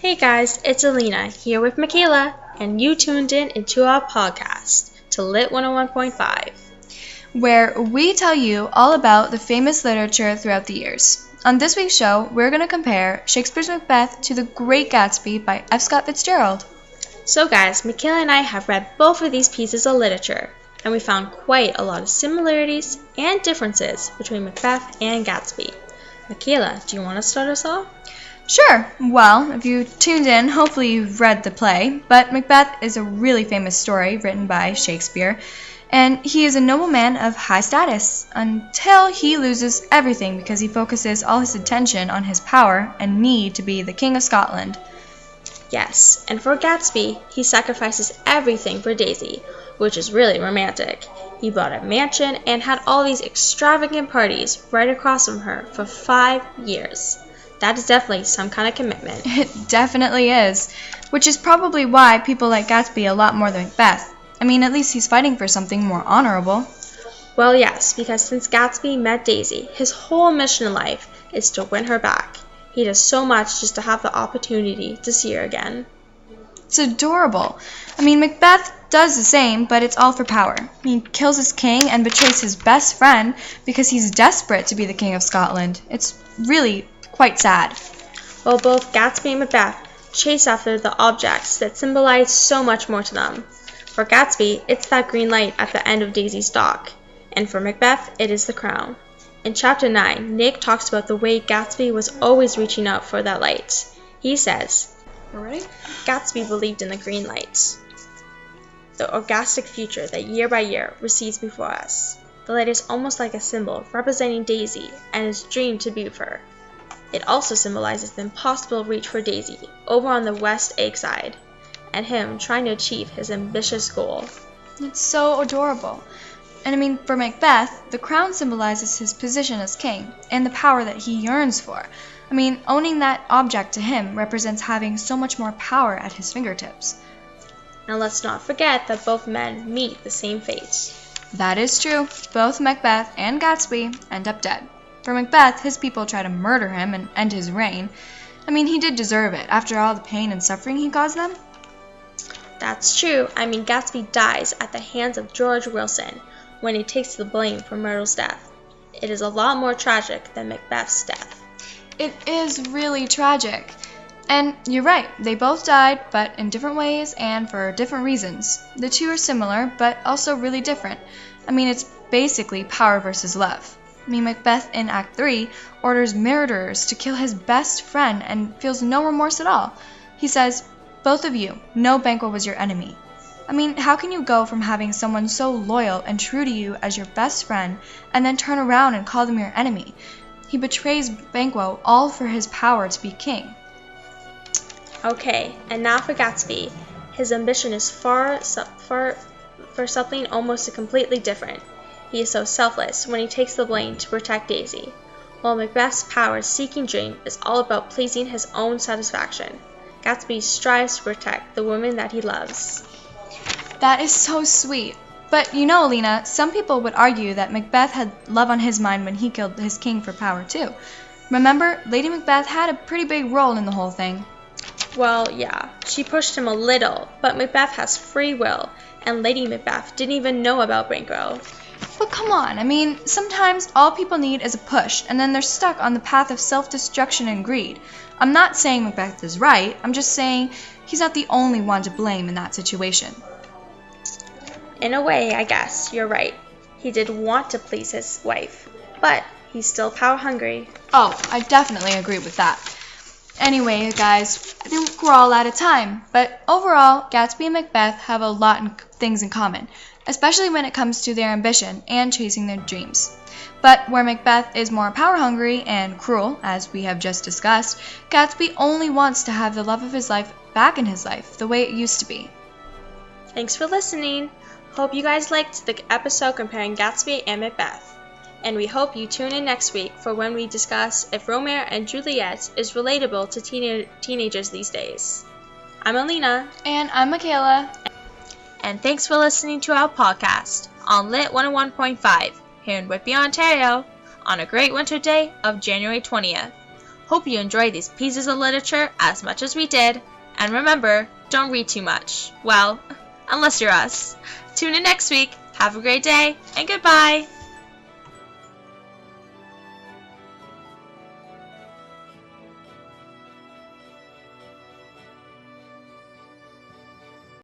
Hey guys, it's Alina here with Michaela, and you tuned in into our podcast to Lit 101.5, where we tell you all about the famous literature throughout the years. On this week's show, we're going to compare Shakespeare's Macbeth to The Great Gatsby by F. Scott Fitzgerald. So guys, Michaela and I have read both of these pieces of literature, and we found quite a lot of similarities and differences between Macbeth and Gatsby. Michaela, do you want to start us off? Sure. Well, if you tuned in, hopefully you've read the play, but Macbeth is a really famous story written by Shakespeare, and he is a nobleman of high status until he loses everything because he focuses all his attention on his power and need to be the King of Scotland. Yes, and for Gatsby, he sacrifices everything for Daisy, which is really romantic. He bought a mansion and had all these extravagant parties right across from her for 5 years. That is definitely some kind of commitment. It definitely is, which is probably why people like Gatsby a lot more than Macbeth. I mean, at least he's fighting for something more honorable. Well, yes, because since Gatsby met Daisy, his whole mission in life is to win her back. He does so much just to have the opportunity to see her again. It's adorable. I mean, Macbeth does the same, but it's all for power. He kills his king and betrays his best friend because he's desperate to be the King of Scotland. It's really quite sad. Well, both Gatsby and Macbeth chase after the objects that symbolize so much more to them. For Gatsby, it's that green light at the end of Daisy's dock, and for Macbeth, it is the crown. In Chapter 9, Nick talks about the way Gatsby was always reaching out for that light. He says, Ready? Gatsby believed in the green light, the orgastic future that year by year recedes before us. The light is almost like a symbol representing Daisy and his dream to be with her. It also symbolizes the impossible reach for Daisy over on the west egg side, and him trying to achieve his ambitious goal. It's so adorable. And I mean, for Macbeth, the crown symbolizes his position as king and the power that he yearns for. I mean, owning that object to him represents having so much more power at his fingertips. Now let's not forget that both men meet the same fate. That is true. Both Macbeth and Gatsby end up dead. For Macbeth, his people try to murder him and end his reign. I mean, he did deserve it after all the pain and suffering he caused them. That's true. I mean, Gatsby dies at the hands of George Wilson when he takes the blame for Myrtle's death. It is a lot more tragic than Macbeth's death. It is really tragic. And you're right, they both died, but in different ways and for different reasons. The two are similar, but also really different. I mean, it's basically power versus love. I mean, Macbeth in Act 3 orders murderers to kill his best friend and feels no remorse at all. He says, "Both of you, know Banquo was your enemy." I mean, how can you go from having someone so loyal and true to you as your best friend and then turn around and call them your enemy? He betrays Banquo all for his power to be king. Okay, and now for Gatsby. His ambition is for something almost completely different. He is so selfless when he takes the blame to protect Daisy, while Macbeth's power-seeking dream is all about pleasing his own satisfaction. Gatsby strives to protect the woman that he loves. That is so sweet. But you know, Alina, some people would argue that Macbeth had love on his mind when he killed his king for power too. Remember, Lady Macbeth had a pretty big role in the whole thing. Well, yeah, she pushed him a little, but Macbeth has free will, and Lady Macbeth didn't even know about Banquo. But come on, I mean, sometimes all people need is a push, and then they're stuck on the path of self-destruction and greed. I'm not saying Macbeth is right, I'm just saying he's not the only one to blame in that situation. In a way, I guess, you're right. He did want to please his wife, but he's still power-hungry. Oh, I definitely agree with that. Anyway, guys, I think we're all out of time, but overall, Gatsby and Macbeth have a lot of things in common, especially when it comes to their ambition and chasing their dreams. But where Macbeth is more power-hungry and cruel, as we have just discussed, Gatsby only wants to have the love of his life back in his life, the way it used to be. Thanks for listening. Hope you guys liked the episode comparing Gatsby and Macbeth. And we hope you tune in next week for when we discuss if Romeo and Juliet is relatable to teenagers these days. I'm Alina. And I'm Michaela. And thanks for listening to our podcast on Lit 101.5 here in Whitby, Ontario, on a great winter day of January 20th. Hope you enjoyed these pieces of literature as much as we did. And remember, don't read too much. Well, unless you're us. Tune in next week. Have a great day, and goodbye!